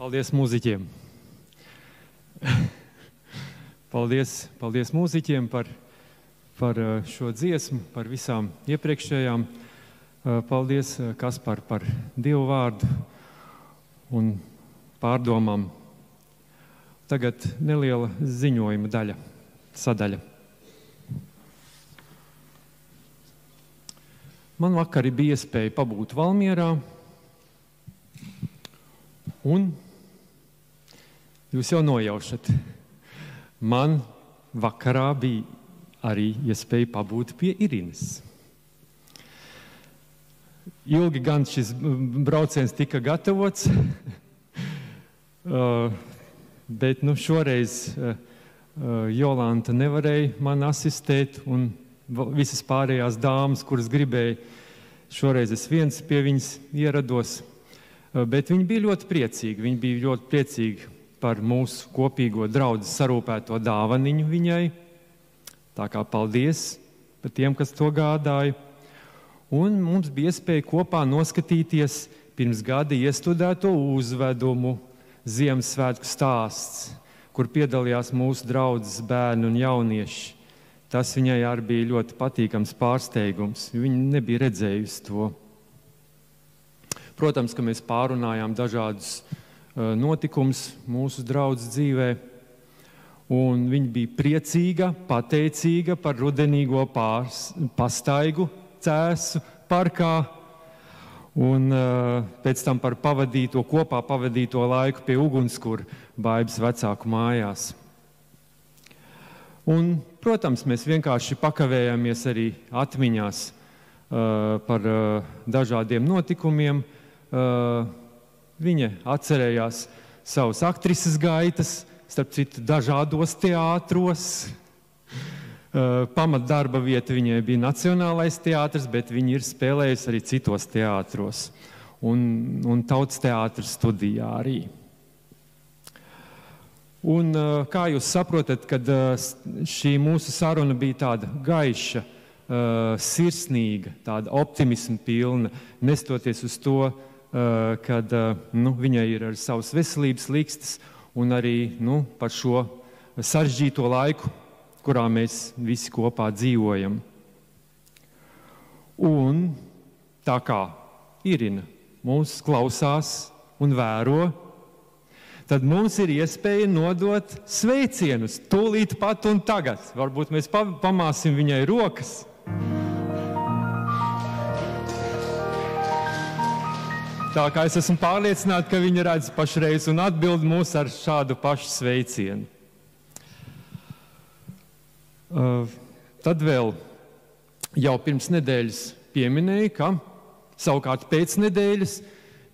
Paldies mūziķiem. Paldies mūziķiem par šo dziesmu, par visām iepriekšējām. Paldies, Kaspar, par Dievu vārdu un pārdomām. Tagad neliela ziņojuma sadaļa. Man vakar bija iespēja pabūt Valmierā, un jūs jau nojaušat, man vakarā bija arī iespēja pabūt pie Irinas. Ilgi gan šis brauciens tika gatavots, bet šoreiz Jolanta nevarēja man asistēt, un visas pārējās dāmas, kuras gribēja, šoreiz es viens pie viņas ierados. Bet viņi bija ļoti priecīgi. Viņi bija ļoti priecīgi par mūsu kopīgo draudzes sarūpēto dāvaniņu viņai. Tā kā paldies par tiem, kas to gādāja. un mums bija iespēja kopā noskatīties pirms gada iestudēto uzvedumu Ziemassvētku stāsts, kur piedalījās mūsu draudzes bērni un jaunieši. Tas viņai arī bija ļoti patīkams pārsteigums. Viņa nebija redzējusi to. Protams, ka mēs pārunājām dažādus notikumus mūsu draudzes dzīvē, un viņa bija priecīga, pateicīga par rudenīgo pastaigu cēsu parkā, un pēc tam par kopā pavadīto laiku pie ugunskura Baibas vecāku mājās. Un, protams, mēs vienkārši pakavējāmies arī atmiņās par dažādiem notikumiem. Viņa atcerējās savus aktrises gaitas, starp citu dažādos teātros. Pamatdarba vieta viņai bija Nacionālais teātris, bet viņa ir spēlējusi arī citos teātros un Tautas teātris studijā arī. Un kā jūs saprotat, kad šī mūsu saruna bija tāda gaiša, sirsnīga, tāda optimisma pilna, nestoties uz to, kad viņai ir ar savas veselības likstas un arī par šo sarežģīto laiku, kurā mēs visi kopā dzīvojam. Un tā kā Irina mūs klausās un vēro, tad mums ir iespēja nodot sveicienus tūlīt pat un tagad. Varbūt mēs pamāsim viņai rokas. Tā kā es esmu pārliecināta, ka viņa redz pašreiz un atbild mūs ar šādu pašu sveicienu. Tad vēl jau pirms nedēļas pieminēju, ka savukārt pēc nedēļas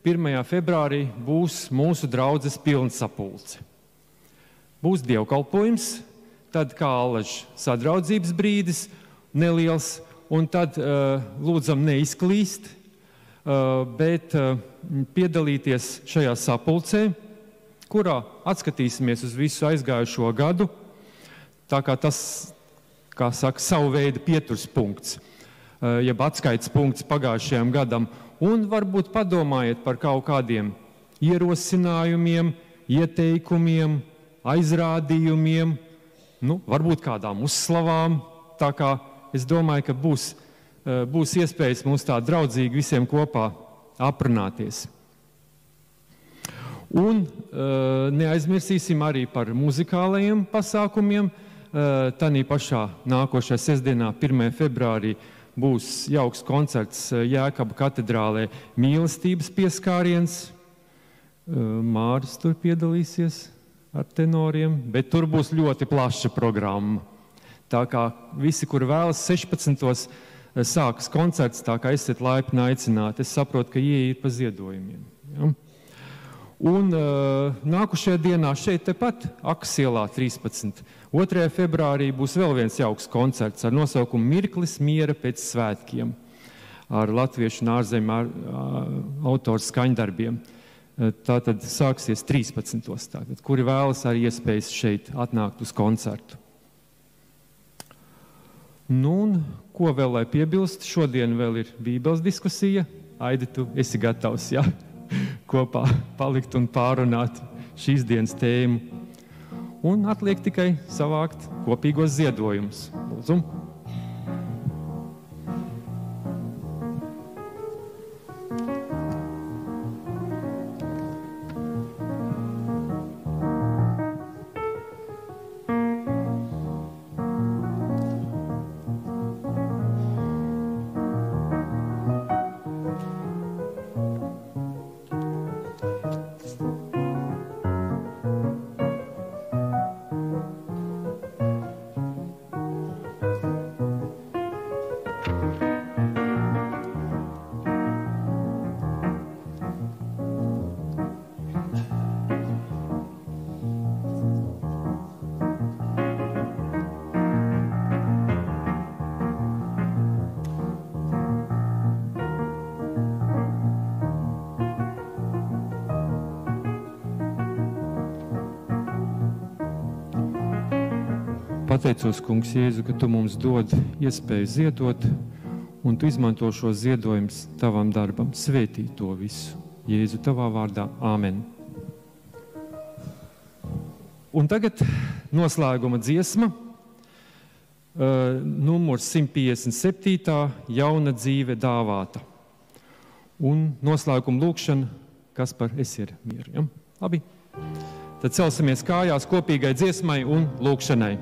1. februārī būs mūsu draudzes pilnsapulce. Būs dievkalpojums, tad kā allaž sadraudzības brīdis neliels, un tad lūdzam neizklīst, bet piedalīties šajā sapulcē, kurā atskatīsimies uz visu aizgājušo gadu, tā kā tas, kā saka, savu veidu pieturs punkts, jeb atskaites punkts pagājušajam gadam, un varbūt padomājiet par kaut kādiem ierosinājumiem, ieteikumiem, aizrādījumiem, varbūt kādām uzslavām, tā kā es domāju, ka būs iespējas mums tā draudzīgi visiem kopā aprunāties. Un neaizmirsīsim arī par muzikālajiem pasākumiem. Tanī pašā nākošajā sestdienā, 1. februārī, būs jauks koncerts Jēkaba katedrālē Mīlestības pieskāriens. Māris tur piedalīsies ar tenoriem, bet tur būs ļoti plaša programma. Tā kā visi, kur vēlas 16. sākas koncerts, tā kā esat laipni aicināti. Es saprotu, ka ieeja ir pa ziedojumiem. Ja? Un nākušajā dienā šeit tepat Akas ielā 13. 2. februārī būs vēl viens jauks koncerts ar nosaukumu Mirklis miera pēc svētkiem ar latviešu un ārzemju autoru skaņdarbiem. Tātad sāksies 13. Tātad, kuri vēlas arī iespējas šeit atnākt uz koncertu. Un ko vēl lai piebilst? Šodien vēl ir Bībeles diskusija. Aidi, tu esi gatavs, ja? Kopā palikt un pārunāt šīs dienas tēmu. Un atliek tikai savākt kopīgos ziedojumus. Lūdzu. Pateicos, Kungs, Jēzu, ka Tu mums dod iespēju ziedot un tu izmanto šo ziedojumus tavam darbam. Svētī to visu. Jēzu tavā vārdā. Āmen. Un tagad noslēguma dziesma. Numurs 157. Jauna dzīve dāvāta. Un noslēguma lūkšana, kas par esi ir mieru. Ja? Labi. Tad celsimies kājās kopīgai dziesmai un lūkšanai.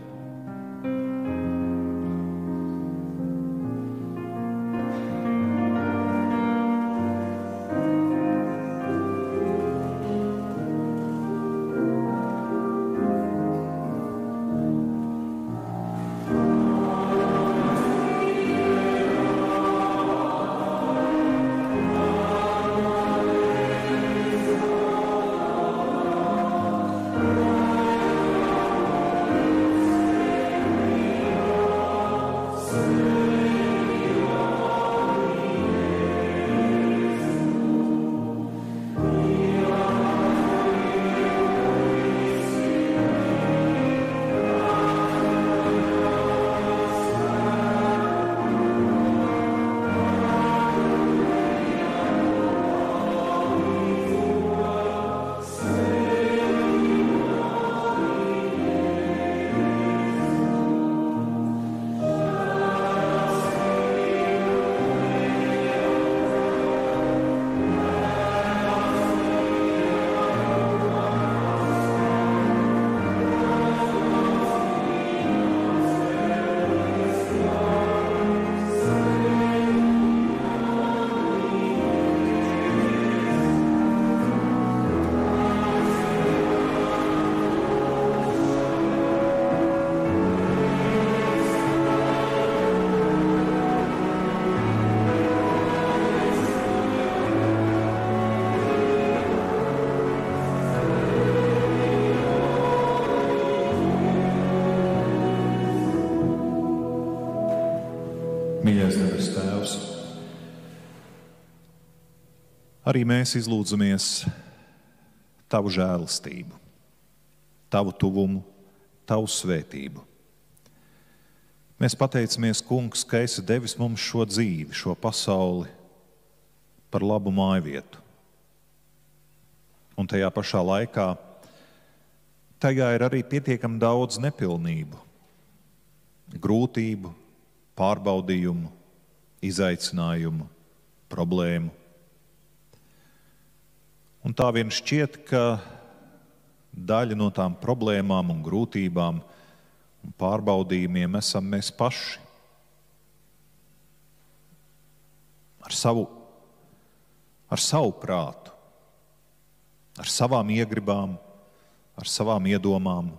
Mīļais debes Tēvs, arī mēs izlūdzamies Tavu žēlastību, Tavu tuvumu, Tavu svētību. Mēs pateicamies, Kungs, ka esi devis mums šo dzīvi, šo pasauli par labu mājvietu. Un tajā pašā laikā tajā ir arī pietiekami daudz nepilnību, grūtību, pārbaudījumu, izaicinājumu, problēmu. Un tā vien šķiet, ka daļa no tām problēmām un grūtībām un pārbaudījumiem esam mēs paši. Ar savu prātu, ar savām iegribām, ar savām iedomām,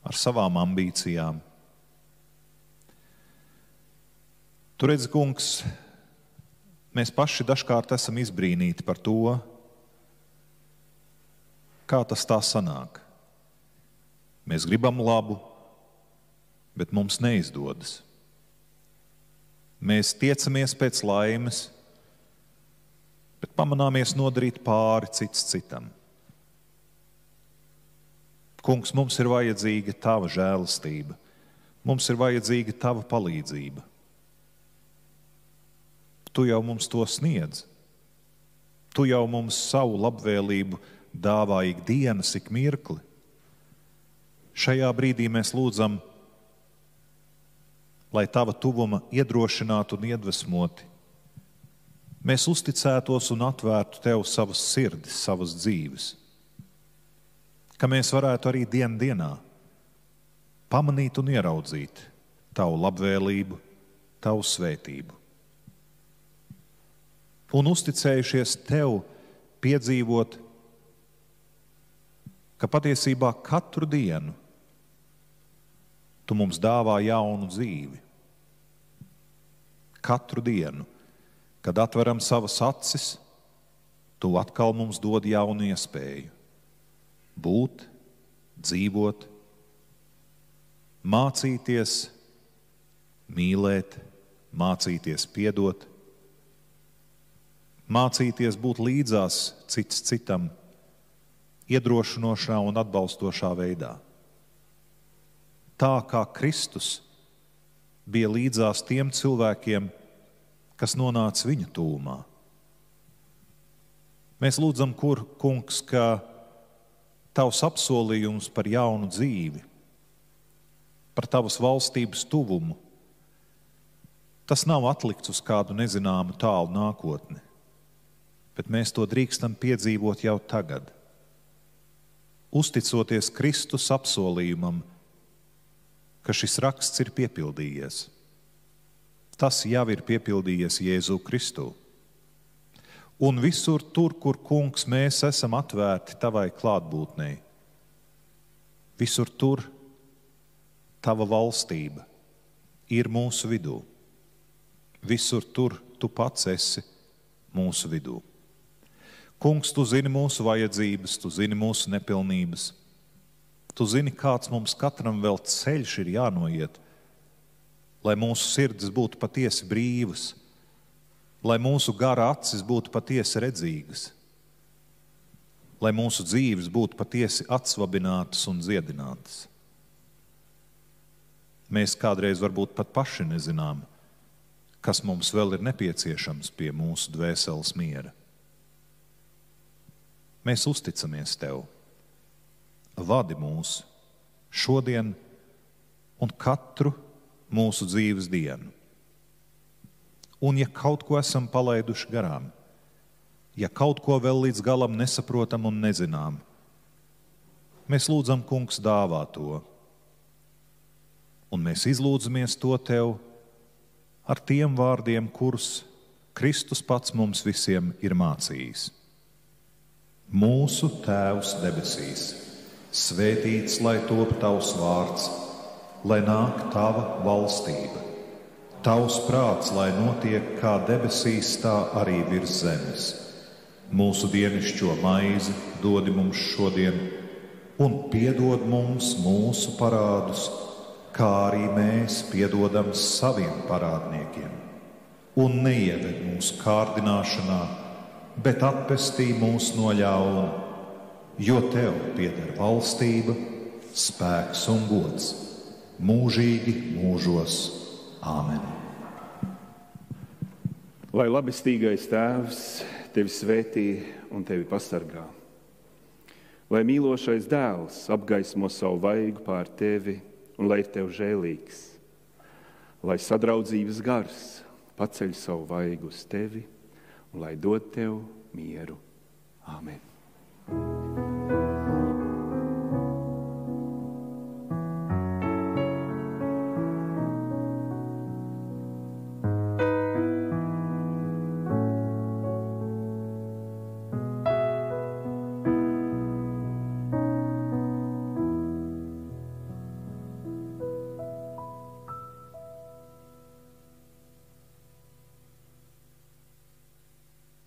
ar savām ambīcijām. Tu redzi, Kungs, mēs paši dažkārt esam izbrīnīti par to, kā tas tā sanāk. Mēs gribam labu, bet mums neizdodas. Mēs tiecamies pēc laimes, bet pamanāmies nodarīt pāri cits citam. Kungs, mums ir vajadzīga Tava žēlastība, mums ir vajadzīga Tava palīdzība. Tu jau mums to sniedz. Tu jau mums savu labvēlību dāvā ikdienas, ik mirkli. Šajā brīdī mēs lūdzam, lai Tava tuvuma iedrošinātu un iedvesmoti. Mēs uzticētos un atvērtu Tev savas sirdis, savas dzīves. Ka mēs varētu arī dienā pamanīt un ieraudzīt Tavu labvēlību, Tavu svētību. Un uzticējušies Tev piedzīvot, ka patiesībā katru dienu Tu mums dāvā jaunu dzīvi. Katru dienu, kad atveram savas acis, Tu atkal mums dod jaunu iespēju būt, dzīvot, mācīties, mīlēt, mācīties piedot, mācīties būt līdzās cits citam, iedrošinošā un atbalstošā veidā. Tā kā Kristus bija līdzās tiem cilvēkiem, kas nonāca viņa tūmā. Mēs lūdzam, Kungs, ka Tavs apsolījums par jaunu dzīvi, par Tavas valstības tuvumu, tas nav atlikts uz kādu nezināmu tālu nākotni, bet mēs to drīkstam piedzīvot jau tagad. Uzticoties Kristus apsolījumam, ka šis raksts ir piepildījies. Tas jau ir piepildījies Jēzu Kristu. Un visur tur, kur, Kungs, mēs esam atvērti Tavai klātbūtnei, visur tur Tava valstība ir mūsu vidū. Visur tur Tu pats esi mūsu vidū. Kungs, Tu zini mūsu vajadzības, Tu zini mūsu nepilnības. Tu zini, kāds mums katram vēl ceļš ir jānoiet, lai mūsu sirdis būtu patiesi brīvas, lai mūsu gara acis būtu patiesi redzīgas, lai mūsu dzīves būtu patiesi atsvabinātas un dziedinātas. Mēs kādreiz varbūt pat paši nezinām, kas mums vēl ir nepieciešams pie mūsu dvēseles miera. Mēs uzticamies Tev. Vadi mūs šodien un katru mūsu dzīves dienu. Un ja kaut ko esam palaiduši garām, ja kaut ko vēl līdz galam nesaprotam un nezinām, mēs lūdzam, Kungs, dāvā to. Un mēs izlūdzamies to Tev ar tiem vārdiem, kurus Kristus pats mums visiem ir mācījis. Mūsu Tēvs debesīs, svētīts lai top Tavs vārds, lai nāk Tava valstība. Tavs prāts, lai notiek kā debesīs, tā arī virs zemes. Mūsu dienascho maizi dodi mums šodien, un piedod mums mūsu parādus, kā arī mēs piedodam saviem parādniekiem. Un neieved mūsu kārdināšanā, bet atpestī mūs no ļauna, jo Tev pieder valstība, spēks un gods, mūžīgi mūžos. Āmen. Lai labestīgais Tēvs Tevi svētī un Tevi pasargā. Lai mīlošais Dēls apgaismo savu vaigu pār Tevi un lai ir Tev žēlīgs. Lai sadraudzības gars paceļ savu vaigu uz Tevi un lai dod Tev mieru. Āmen.